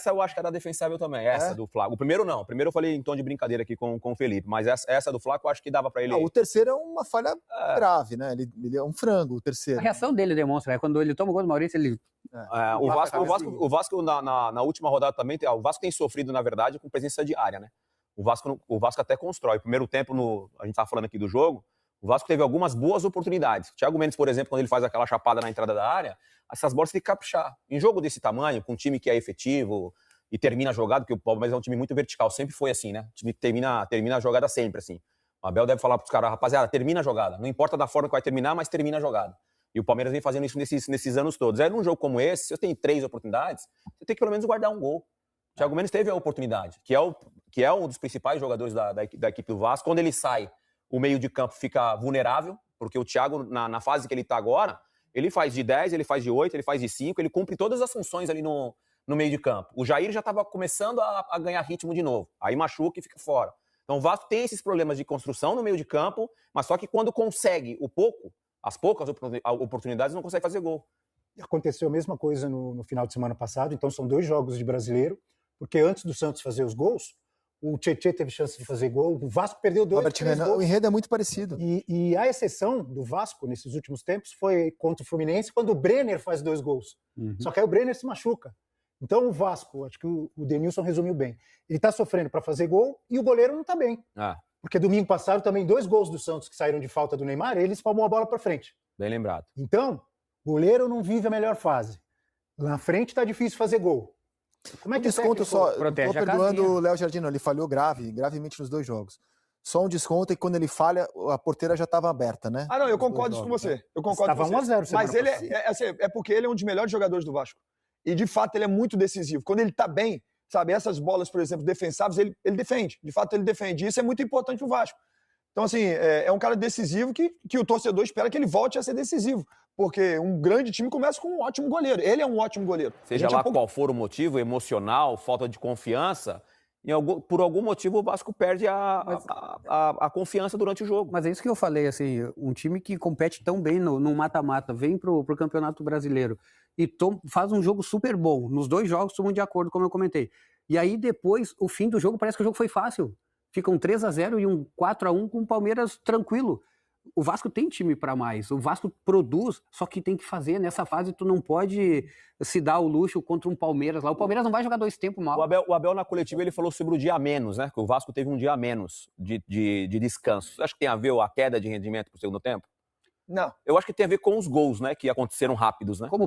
essa eu acho que era defensável também, essa do Flaco. O primeiro não, o primeiro eu falei em tom de brincadeira aqui com o Felipe, mas essa do Flaco eu acho que dava pra ele... O terceiro é uma falha grave, né? Ele é um frango, o terceiro. A reação dele demonstra, né? Quando ele toma o gol do Maurício, ele... O Vasco na última rodada também, o Vasco tem sofrido, na verdade, com presença diária, né? O Vasco até constrói. Primeiro tempo, a gente tá falando aqui do jogo, o Vasco teve algumas boas oportunidades. O Thiago Mendes, por exemplo, quando ele faz aquela chapada na entrada da área, essas bolas tem que caprichar. Em jogo desse tamanho, com um time que é efetivo e termina a jogada, porque o Palmeiras é um time muito vertical, sempre foi assim, né? O time que termina a jogada sempre assim. O Abel deve falar pros caras, rapaziada, termina a jogada. Não importa da forma que vai terminar, mas termina a jogada. E o Palmeiras vem fazendo isso nesses anos todos. Aí num jogo como esse, se você tem 3 oportunidades, você tem que pelo menos guardar um gol. O Thiago Mendes teve a oportunidade, que é um dos principais jogadores da equipe do Vasco. Quando ele sai, o meio de campo fica vulnerável, porque o Thiago, na fase que ele está agora, ele faz de 10, ele faz de 8, ele faz de 5, ele cumpre todas as funções ali no meio de campo. O Jair já estava começando a ganhar ritmo de novo, aí machuca e fica fora. Então o Vasco tem esses problemas de construção no meio de campo, mas só que quando consegue as poucas oportunidades, não consegue fazer gol. Aconteceu a mesma coisa no final de semana passado, então são 2 jogos de Brasileiro, porque antes do Santos fazer os gols, o Tietê teve chance de fazer gol, o Vasco perdeu 2 gols. O enredo é muito parecido. E a exceção do Vasco nesses últimos tempos foi contra o Fluminense, quando o Brenner faz 2 gols. Só que aí o Brenner se machuca. Então o Vasco, acho que o Denilson resumiu bem, ele tá sofrendo para fazer gol e o goleiro não tá bem. Porque domingo passado também 2 gols do Santos que saíram de falta do Neymar, ele espalmou a bola para frente. Bem lembrado. Então, o goleiro não vive a melhor fase. Lá na frente tá difícil fazer gol. Como é que desconto só? Protege Tô perdoando o Léo Giardino, ele falhou gravemente nos 2 jogos. Só um desconto e quando ele falha, a porteira já estava aberta, né? Não, eu concordo isso com você. Eu concordo com você. 1-0. Mas ele é porque ele é um dos melhores jogadores do Vasco. E de fato ele é muito decisivo. Quando ele tá bem, sabe, essas bolas, por exemplo, defensáveis, ele defende. De fato ele defende. E isso é muito importante pro Vasco. Então, assim, é um cara decisivo que o torcedor espera que ele volte a ser decisivo. Porque um grande time começa com um ótimo goleiro. Ele é um ótimo goleiro. Seja lá qual for o motivo, emocional, falta de confiança, por algum motivo o Vasco perde a confiança durante o jogo. Mas é isso que eu falei, assim, um time que compete tão bem no mata-mata, vem pro Campeonato Brasileiro e faz um jogo super bom. Nos 2 jogos, todo mundo de acordo, como eu comentei. E aí depois, o fim do jogo, parece que o jogo foi fácil. Fica um 3-0 e um 4-1 com o Palmeiras tranquilo. O Vasco tem time para mais, o Vasco produz, só que tem que fazer nessa fase, tu não pode se dar o luxo contra um Palmeiras lá. O Palmeiras não vai jogar 2 tempos mal. O Abel na coletiva ele falou sobre o dia a menos, né? Que o Vasco teve um dia a menos de descanso. Você acha que tem a ver a queda de rendimento pro segundo tempo? Não. Eu acho que tem a ver com os gols, né? Que aconteceram rápidos, né? Como